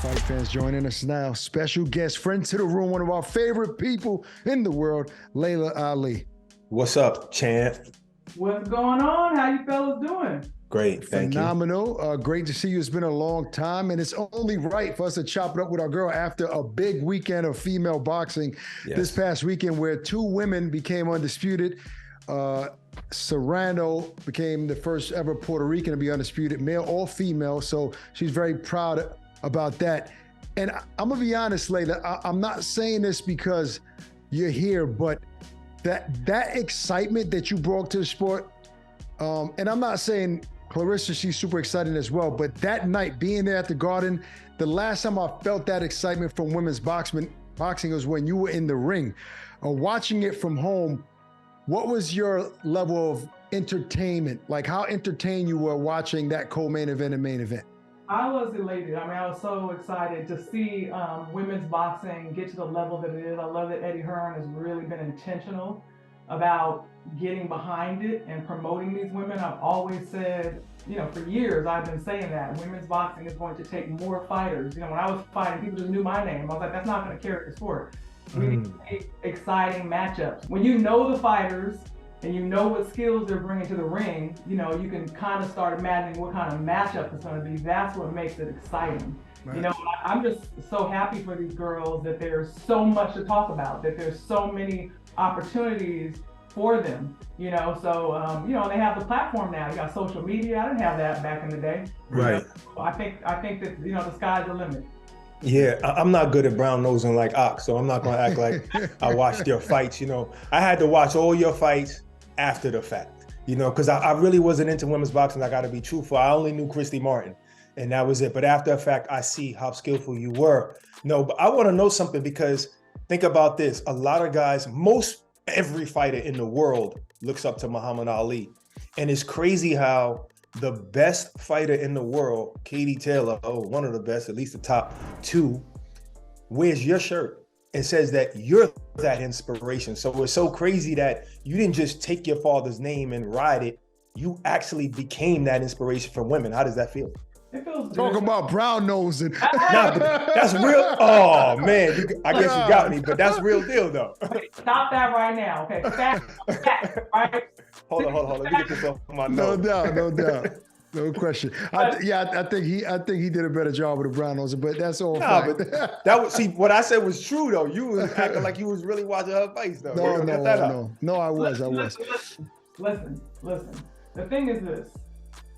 Fight fans joining us now. Special guest, friend to the room, one of our favorite people in the world, Laila Ali. What's up, champ? What's going on? How you fellas doing? Great, thank you. Phenomenal. Great to see you. It's been a long time, and it's only right for us to chop it up with our girl after a big weekend of female boxing this past weekend where two women became undisputed. Serrano became the first ever Puerto Rican to be undisputed, male or female, so she's very proud about that. And I'm gonna be honest, Laila, I'm not saying this because you're here, but that excitement that you brought to the sport, and I'm not saying Clarissa, she's super excited as well, but that night being there at the Garden, the last time I felt that excitement from women's boxing was when you were in the ring. Watching it from home, what was your level of entertainment? Like how entertained you were watching that co-main event and main event? I was elated. I mean, I was so excited to see women's boxing get to the level that it is. I love that Eddie Hearn has really been intentional about getting behind it and promoting these women. I've always said, for years, I've been saying that women's boxing is going to take more fighters. When I was fighting, people just knew my name. I was like, that's not going to carry the sport. We need to make exciting matchups. When you know the fighters and you know what skills they're bringing to the ring, you can kind of start imagining what kind of matchup it's going to be. That's what makes it exciting. Right. I'm just so happy for these girls that there's so much to talk about, that there's so many opportunities for them, so they have the platform now. You got social media. I didn't have that back in the day. Right. So I think that the sky's the limit. Yeah, I'm not good at brown nosing like Ox, so I'm not gonna act like I watched your fights. I had to watch all your fights after the fact, because I really wasn't into women's boxing. I got to be truthful. I only knew Christy Martin, and that was it. But after the fact, I see how skillful you were. No, but I want to know something, because think about this. A lot of guys, every fighter in the world looks up to Muhammad Ali, and it's crazy how the best fighter in the world, Katie Taylor, one of the best, at least the top two, wears your shirt and says that you're that inspiration. So it's so crazy that you didn't just take your father's name and ride it. You actually became that inspiration for women. How does that feel? It feels Talk good. about brown nosing. Nah, but that's real. Oh man, I guess you got me, but that's real deal though. Stop that right now, okay? Fact, right? Hold on. Let me get this off my nose. No doubt. No question. I think he did a better job with the brown nosing, but that's all. But that was what I said was true though. You was acting like you was really watching her face though. No, I was. Listen. The thing is this.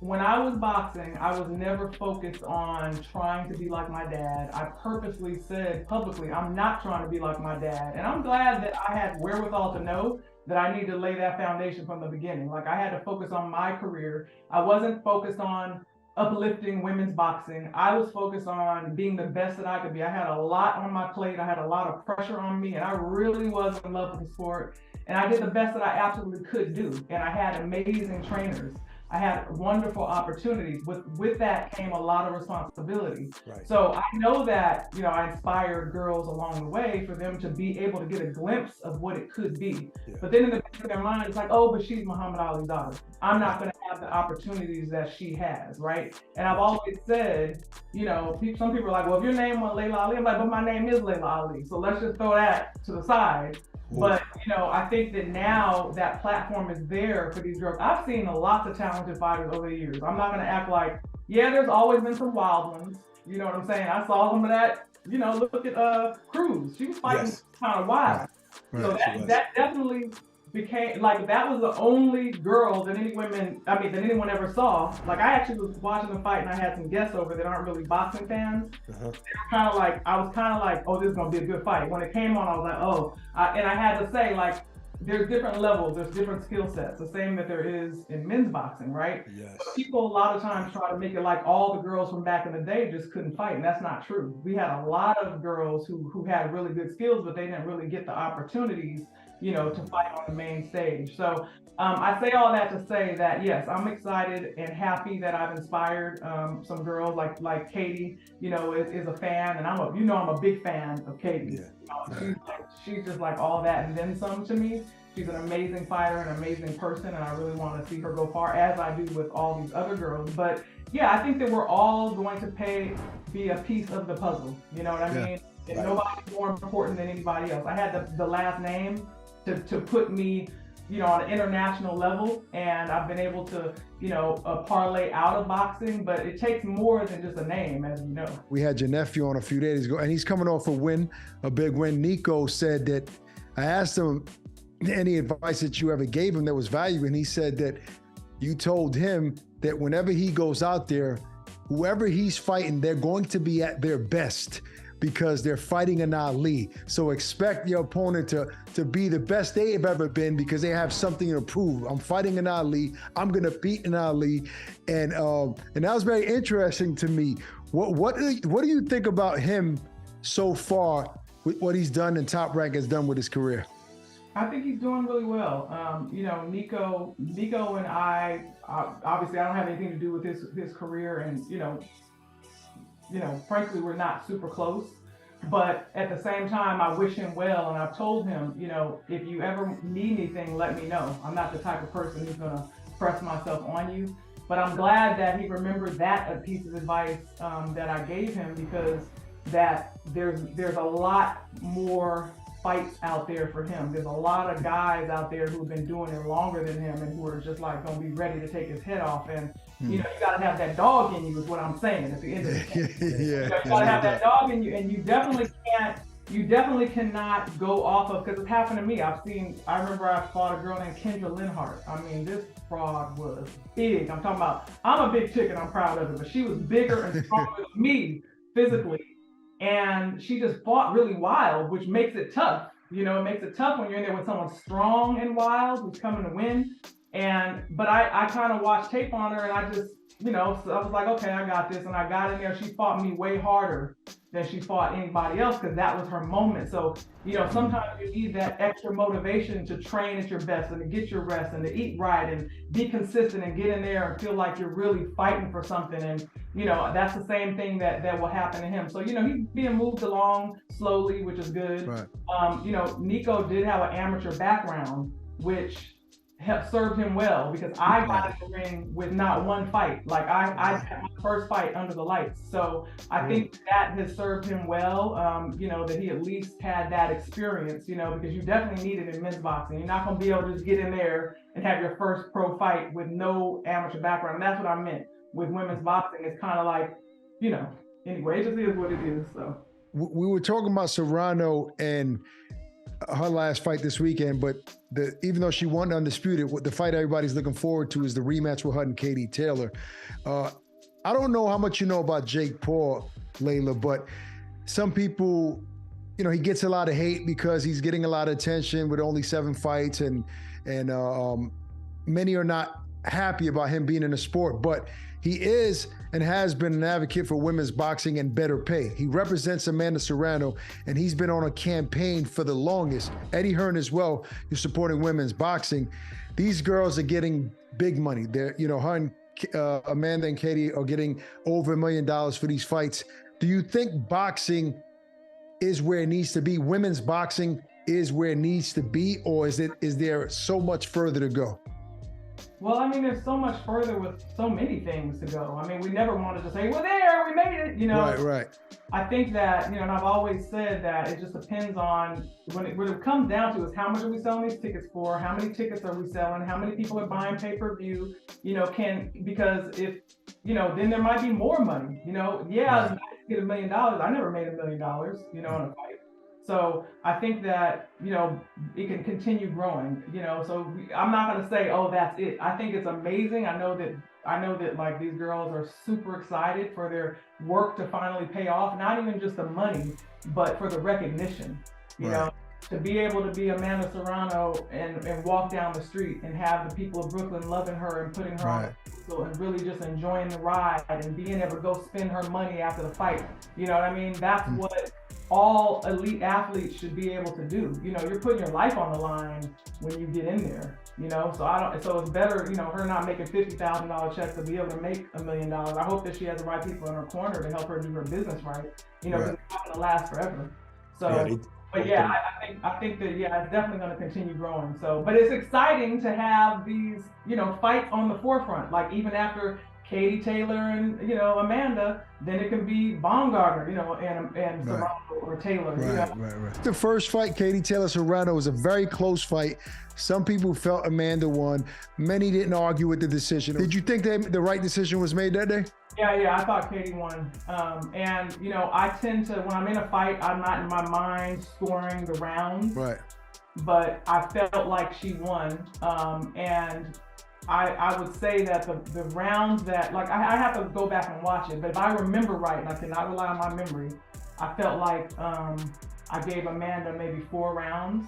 When I was boxing, I was never focused on trying to be like my dad. I purposely said publicly, I'm not trying to be like my dad. And I'm glad that I had wherewithal to know that I need to lay that foundation from the beginning. Like I had to focus on my career. I wasn't focused on uplifting women's boxing. I was focused on being the best that I could be. I had a lot on my plate. I had a lot of pressure on me, and I really was in love with the sport. And I did the best that I absolutely could do. And I had amazing trainers. I had wonderful opportunities. With that came a lot of responsibility. Right. So I know that, I inspired girls along the way for them to be able to get a glimpse of what it could be. Yeah. But then in the back of their mind, it's like, oh, but she's Muhammad Ali's daughter. I'm not going to have the opportunities that she has, right? And I've always said, some people are like, well, if your name was Laila Ali, I'm like, but my name is Laila Ali. So let's just throw that to the side. But, I think that now that platform is there for these girls. I've seen lots of talented fighters over the years. I'm not going to act like, there's always been some wild ones. You know what I'm saying? I saw some of that, look at Cruz. She was fighting kind of wild. Right. So that definitely became, like, that was the only girl that anyone ever saw. Like, I actually was watching the fight and I had some guests over that aren't really boxing fans. They were I was kind of like, oh, this is going to be a good fight. When it came on, I was like, oh. And I had to say, like, there's different levels, there's different skill sets, the same that there is in men's boxing, right? Yes. But people a lot of times try to make it like all the girls from back in the day just couldn't fight, and that's not true. We had a lot of girls who had really good skills, but they didn't really get the opportunities, to fight on the main stage. So I say all that to say that, yes, I'm excited and happy that I've inspired some girls like Katie, is a fan, and I'm a big fan of Katie. Yeah. She's just like all that and then some to me. She's an amazing fighter, an amazing person, and I really want to see her go far, as I do with all these other girls. But yeah, I think that we're all going to be a piece of the puzzle. You know what I mean? And nobody's more important than anybody else. I had the last name to put me, you know, on an international level, and I've been able to, you know, parlay out of boxing, but it takes more than just a name, as you know. We had your nephew on a few days ago, and he's coming off a big win. Nico said that, I asked him any advice that you ever gave him that was valuable, and he said that you told him that whenever he goes out there, whoever he's fighting, they're going to be at their best, because they're fighting an Ali. So expect your opponent to be the best they've ever been, because they have something to prove. I'm fighting an Ali. I'm gonna beat an Ali, and that was very interesting to me. What do you think about him so far with what he's done and Top Rank has done with his career? I think he's doing really well. You know, Nico and I, obviously I don't have anything to do with his career, and you know, frankly, we're not super close, but at the same time, I wish him well. And I've told him, you know, if you ever need anything, let me know. I'm not the type of person who's gonna press myself on you, but I'm glad that he remembered that piece of advice that I gave him, because that there's a lot more fights out there for him. There's a lot of guys out there who've been doing it longer than him and who are just like gonna be ready to take his head off. And you know, you gotta have that dog in you, is what I'm saying at the end of the day. You gotta have that dog in you, and you definitely cannot go off of, because it's happened to me. I remember I fought a girl named Kendra Linhart. I mean, this fraud was big. I'm a big chick and I'm proud of it, but she was bigger and stronger than me physically. And she just fought really wild, which makes it tough. You know, it makes it tough when you're in there with someone strong and wild who's coming to win. But I kind of watched tape on her, and I just, you know, so I was like, okay, I got this. And I got in there. She fought me way harder than she fought anybody else, because that was her moment. So, you know, sometimes you need that extra motivation to train at your best and to get your rest and to eat right and be consistent and get in there and feel like you're really fighting for something. And, you know, that's the same thing that will happen to him. So, you know, he's being moved along slowly, which is good. Right. You know, Nico did have an amateur background, which served him well, because I got in the ring with not one fight. Like I had my first fight under the lights. So I think that has served him well, you know, that he at least had that experience, you know, because you definitely need it in men's boxing. You're not going to be able to just get in there and have your first pro fight with no amateur background. And that's what I meant with women's boxing. It's kind of like, you know, anyway, it just is what it is. So we were talking about Serrano and her last fight this weekend, but even though she won undisputed, the fight everybody's looking forward to is the rematch with her and Katie Taylor. I don't know how much you know about Jake Paul, Laila, but some people, you know, he gets a lot of hate because he's getting a lot of attention with only 7 fights, and many are not happy about him being in the sport, but he is and has been an advocate for women's boxing and better pay. He represents Amanda Serrano, and he's been on a campaign for the longest. Eddie Hearn as well is supporting women's boxing. These girls are getting big money. They're, you know, her and Amanda and Katie are getting over $1 million for these fights. Do you think boxing is where it needs to be? Women's boxing is where it needs to be, or is there so much further to go? Well, I mean, there's so much further with so many things to go. I mean, we never wanted to say, well, there, we made it, you know. Right. I think that, you know, and I've always said that it just depends on, when it comes down to is how much are we selling these tickets for, how many tickets are we selling, how many people are buying pay-per-view, you know, because if, you know, then there might be more money, you know. Yeah, right. I get $1 million. I never made $1 million, you know, in a fight. So I think that, you know, it can continue growing, you know, so I'm not going to say, oh, that's it. I think it's amazing. I know that like these girls are super excited for their work to finally pay off, not even just the money, but for the recognition, you know, to be able to be Amanda Serrano and walk down the street and have the people of Brooklyn loving her and putting her on the field and really just enjoying the ride and being able to go spend her money after the fight. You know what I mean? That's what all elite athletes should be able to do. You know, you're putting your life on the line when you get in there, you know, so it's better, you know, her not making $50,000 checks to be able to make $1 million. I hope that she has the right people in her corner to help her do her business right, you know, because it's not going to last forever. So, But yeah, I think that it's definitely going to continue growing. So, but it's exciting to have these, fights on the forefront. Like even after Katie Taylor and Amanda, then it can be Baumgartner, and Serrano or Taylor. Right. The first fight, Katie Taylor Serrano, was a very close fight. Some people felt Amanda won. Many didn't argue with the decision. Did you think that the right decision was made that day? Yeah, I thought Katie won. And I tend to, when I'm in a fight, I'm not in my mind scoring the rounds. Right. But I felt like she won. And I would say that the rounds that, like, I have to go back and watch it, but if I remember right, and I cannot rely on my memory, I felt like I gave Amanda maybe 4 rounds.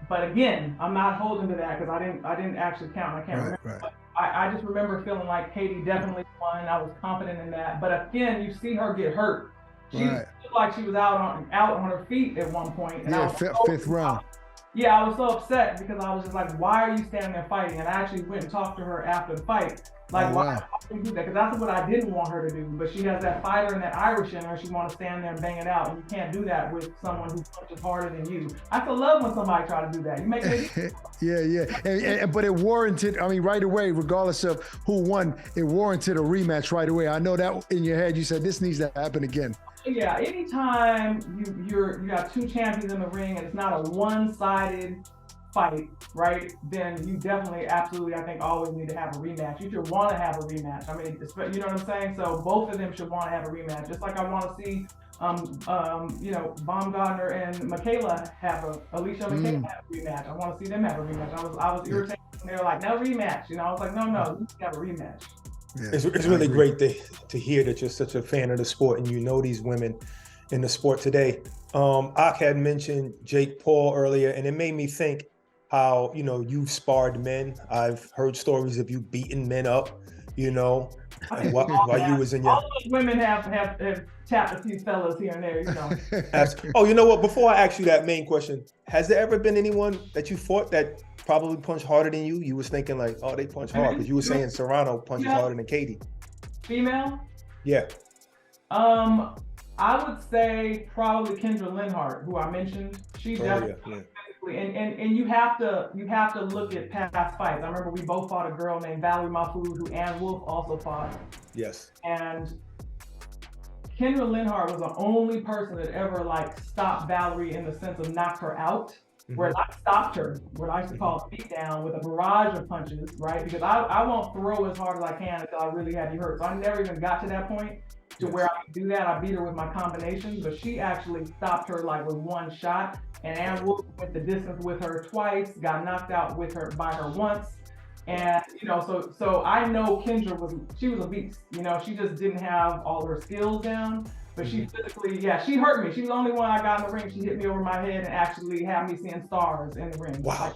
But again, I'm not holding to that because I didn't actually count. I can't remember. Right. But I just remember feeling like Katie definitely won. I was confident in that. But again, you see her get hurt. She looked like she was out on her feet at one point. And fifth round. Yeah, I was so upset because I was just like, why are you standing there fighting? And I actually went and talked to her after the fight. Like, why did you do that? Because that's what I didn't want her to do. But she has that fighter and that Irish in her. She wants to stand there and bang it out. And you can't do that with someone who punches harder than you. I still love when somebody try to do that. You make it easy. But it warranted, right away, regardless of who won, it warranted a rematch right away. I know that in your head, you said this needs to happen again. Yeah, anytime you got 2 champions in the ring and it's not a one-sided fight, right? Then you definitely, absolutely, I think always need to have a rematch. You should want to have a rematch. You know what I'm saying? So both of them should want to have a rematch. Just like I want to see, Baumgartner and Michaela Alicia and Michaela have a rematch. I want to see them have a rematch. I was irritated when they were like, no rematch. I was like, no, you need to have a rematch. Yeah, it's really great to hear that you're such a fan of the sport and you know these women in the sport today. Ak had mentioned Jake Paul earlier, and it made me think how, you've sparred men. I've heard stories of you beating men up, and while you was in your... All those women have tapped a few fellas here and there, Oh, you know what? Before I ask you that main question, has there ever been anyone that you fought that probably punched harder than you? You was thinking like, oh, they punch hard, because you were saying Serrano punches harder than Katie. Female? Yeah. I would say probably Kendra Linhart, who I mentioned. She definitely physically, and you have to look at past fights. I remember we both fought a girl named Valerie Mahfoud, who Ann Wolf also fought. Yes. And Kendra Linhart was the only person that ever stopped Valerie in the sense of knocked her out. Where I stopped her, what I used to call a beat down, with a barrage of punches, right? Because I won't throw as hard as I can until I really have you hurt. So I never even got to that point to where I could do that. I beat her with my combinations, but she actually stopped her with one shot. And Ann Wolf went the distance with her twice, got knocked out by her once. And so I know Kendra was a beast. She just didn't have all her skills down. But she physically, she hurt me. She was the only one I got in the ring. She hit me over my head and actually had me seeing stars in the ring. Wow.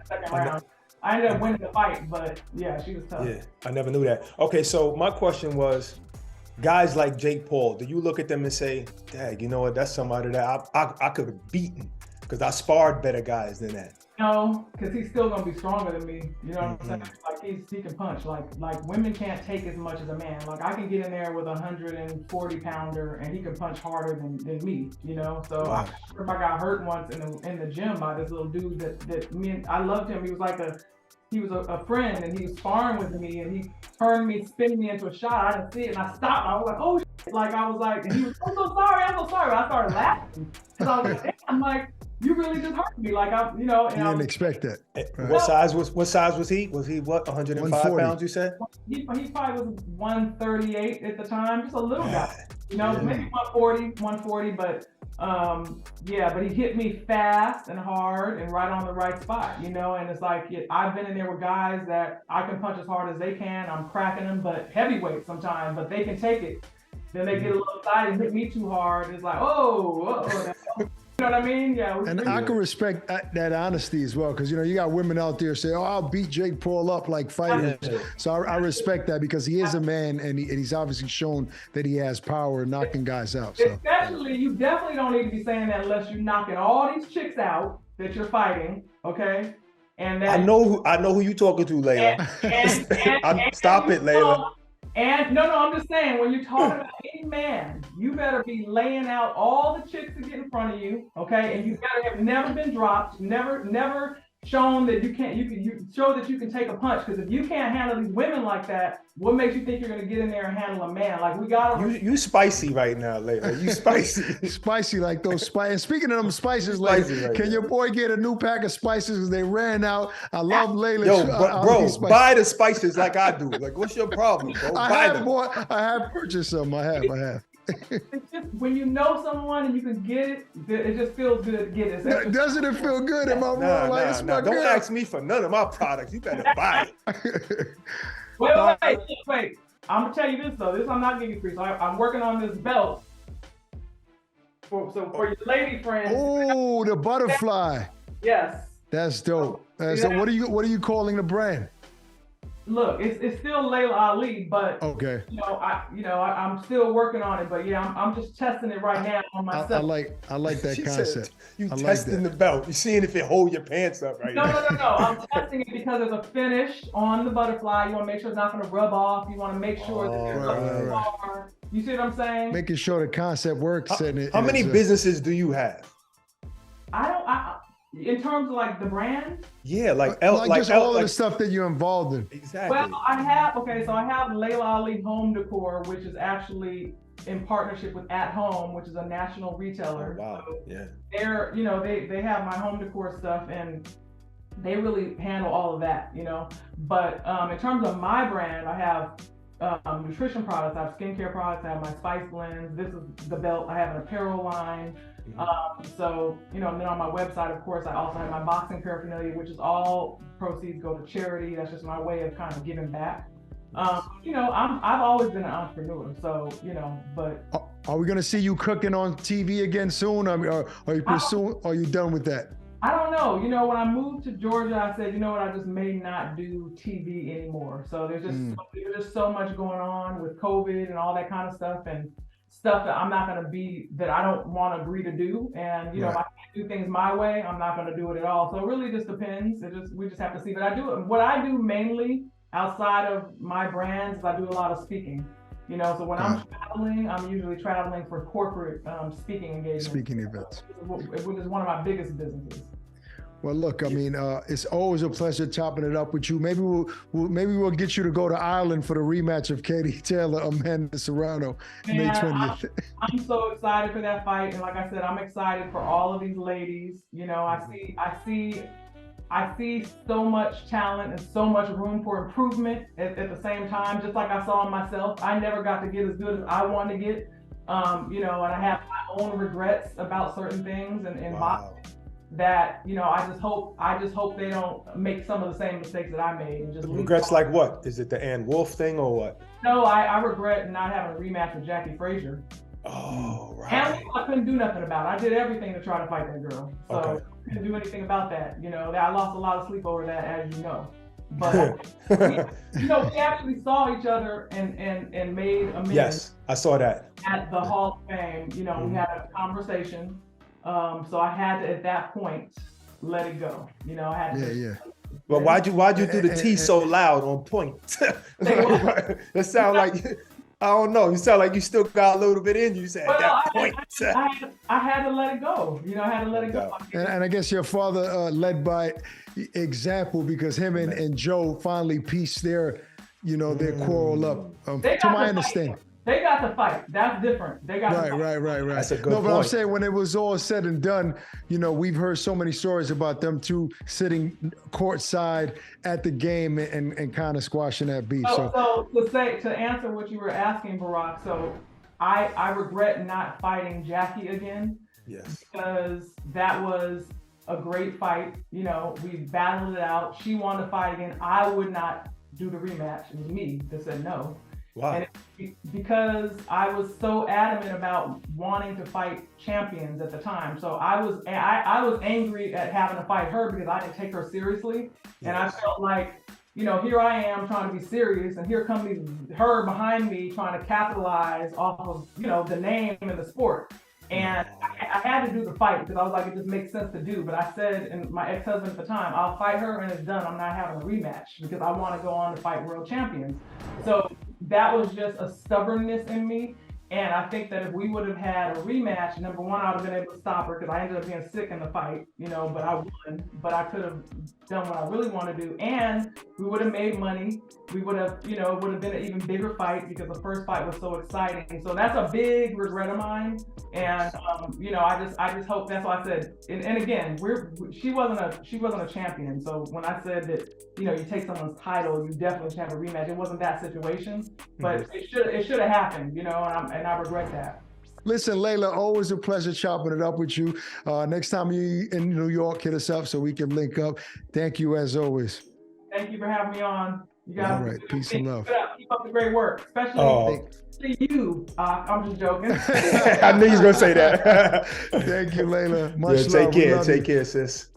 Second round. I ended up winning the fight, but she was tough. Yeah, I never knew that. Okay, so my question was, guys like Jake Paul, do you look at them and say, dang, you know what, that's somebody that I could have beaten because I sparred better guys than that? No, because he's still gonna be stronger than me. You know what I'm saying? He can punch. Like women can't take as much as a man. I can get in there with a 140 pounder and he can punch harder than me. So wow. I remember I got hurt once in the gym by this little dude that I loved him. He was a friend and he was sparring with me and he turned me, spinning me into a shot. I didn't see it and I stopped. I was like, oh shit. I was like, and he was, I'm so sorry. I started laughing because I was like, I'm like, you really just hurt me. You didn't expect that. Right. What size was he? Was he what, 105 pounds, you said? He probably was 138 at the time, just a little guy. Maybe 140, but but he hit me fast and hard and right on the right spot, and it's I've been in there with guys that I can punch as hard as they can. I'm cracking them, but heavyweight sometimes, but they can take it. Then they get a little excited and hit me too hard. It's like, oh. You know what I mean? Yeah. And I can respect that honesty as well, because you got women out there say, "Oh, I'll beat Jake Paul up like fighters." So I respect that because he is a man, and he's obviously shown that he has power knocking guys out. So. Especially, you definitely don't need to be saying that unless you're knocking all these chicks out that you're fighting. Okay. And I know who you talking to, Laila. And Stop it, Laila. And no, I'm just saying, when you're talking about any man, you better be laying out all the chicks that get in front of you, okay? And you better have never been dropped, never shown that you show that you can take a punch. Because if you can't handle these women like that, what makes you think you're gonna get in there and handle a man? Like, we gotta. You spicy right now, Laila. You spicy. Spicy like those spices. And speaking of them spices, Laila, right can now. your boy get a new pack of spices? Because they ran out. I love Laila. Yo, bro, buy the spices like I do. Like, what's your problem, bro? I have purchased some. I have. It's just, when you know someone and you can get it, it just feels good to get it. Doesn't it feel good? Am I wrong? Nah. Don't ask me for none of my products. You better buy it. Wait. I'm gonna tell you this though. This I'm not giving you free. So I'm working on this belt. For your lady friends. Oh, the butterfly. Yes. That's dope. So what are you calling the brand? Look, it's still Laila Ali, but okay. I'm still working on it. But yeah, I'm just testing it right now on myself. I like that concept. You testing the belt. You're seeing if it hold your pants up right now. No. I'm testing it because there's a finish on the butterfly. You want to make sure it's not going to rub off. You want to make sure that right. You see what I'm saying? Making sure the concept works. How many businesses do you have? In terms of like the brand? Yeah, like just all of the stuff that you're involved in. Exactly. Well, I have Laila Ali Home Decor, which is actually in partnership with At Home, which is a national retailer. Oh, wow. So yeah. They're, they have my home decor stuff and they really handle all of that, But in terms of my brand, I have nutrition products, I have skincare products, I have my spice blends, this is the belt, I have an apparel line. So, and then on my website, of course, I also have my boxing paraphernalia, which is all proceeds go to charity. That's just my way of kind of giving back. I've always been an entrepreneur, so, but. Are we going to see you cooking on TV again soon? Are you done with that? I don't know. When I moved to Georgia, I said, I just may not do TV anymore. So there's just so much going on with COVID and all that kind of stuff, and stuff that I'm not going to that I don't want to agree to do. And, if I can't do things my way, I'm not going to do it at all. So it really just depends. We just have to see. But what I do mainly outside of my brands is I do a lot of speaking. So when I'm traveling, I'm usually traveling for corporate speaking engagements. Speaking events. Which is one of my biggest businesses. Well, look, I mean, it's always a pleasure chopping it up with you. Maybe we'll get you to go to Ireland for the rematch of Katie Taylor, Amanda Serrano, May 20th. I'm so excited for that fight, and like I said, I'm excited for all of these ladies. I see so much talent and so much room for improvement at the same time. Just like I saw in myself, I never got to get as good as I wanted to get. And I have my own regrets about certain things and boxing. That I just hope they don't make some of the same mistakes that I made and just regrets like what? Is it the Ann Wolf thing or what? No, I regret not having a rematch with Jackie Frazier. Oh, right. And I couldn't do nothing about it. I did everything to try to fight that girl. So I couldn't do anything about that. I lost a lot of sleep over that, as you know. But we actually saw each other and made amends. Yes, I saw that at the Hall of Fame. We had a conversation. So I had to, at that point, let it go. I had to. Yeah. But why'd you do the T so loud on point? That sound like, I don't know. You sound like you still got a little bit in you. Said at that point. I had to let it go. I had to let it go. And I guess your father led by example, because him and Joe finally pieced their quarrel up. To my understanding. They got to fight. That's different. They got to fight. Right. That's a good point. But I'm saying when it was all said and done, we've heard so many stories about them two sitting courtside at the game and kind of squashing that beef. So to answer what you were asking, Barack, so I regret not fighting Jackie again. Yes. Because that was a great fight. We battled it out. She wanted to fight again. I would not do the rematch. It was me that said no. Wow. And because I was so adamant about wanting to fight champions at the time. So I was angry at having to fight her because I didn't take her seriously. Yes. And I felt like, here I am trying to be serious, and here comes her behind me trying to capitalize off of, the name and the sport. And I had to do the fight because I was like, it just makes sense to do. But I said, and my ex-husband at the time, I'll fight her and it's done. I'm not having a rematch because I want to go on to fight world champions. So that was just a stubbornness in me. And I think that if we would have had a rematch, number one, I would have been able to stop her because I ended up being sick in the fight, but I won. But I could have done what I really want to do. And we would have made money. We would have, it would have been an even bigger fight because the first fight was so exciting. So that's a big regret of mine. And, I just hope, that's why I said, and again, she wasn't a champion. So when I said that, you take someone's title, you definitely should have a rematch. It wasn't that situation, but it should have happened, and I regret that. Listen, Laila, always a pleasure chopping it up with you. Next time you in New York, hit us up so we can link up. Thank you as always. Thank you for having me on. You guys, all right, peace and love. Keep up the great work, especially you. I'm just joking. I knew you was gonna say that. Thank you, Laila. Much love. Take care, sis.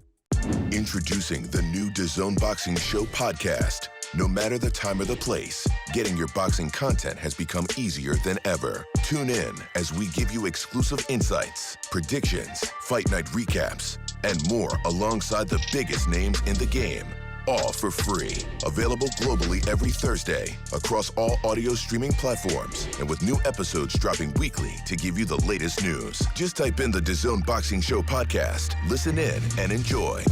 Introducing the new DAZN Boxing Show podcast. No matter the time or the place, getting your boxing content has become easier than ever. Tune in as we give you exclusive insights, predictions, fight night recaps, and more alongside the biggest names in the game. All for free. Available globally every Thursday across all audio streaming platforms and with new episodes dropping weekly to give you the latest news. Just type in the DAZN Boxing Show podcast, listen in, and enjoy.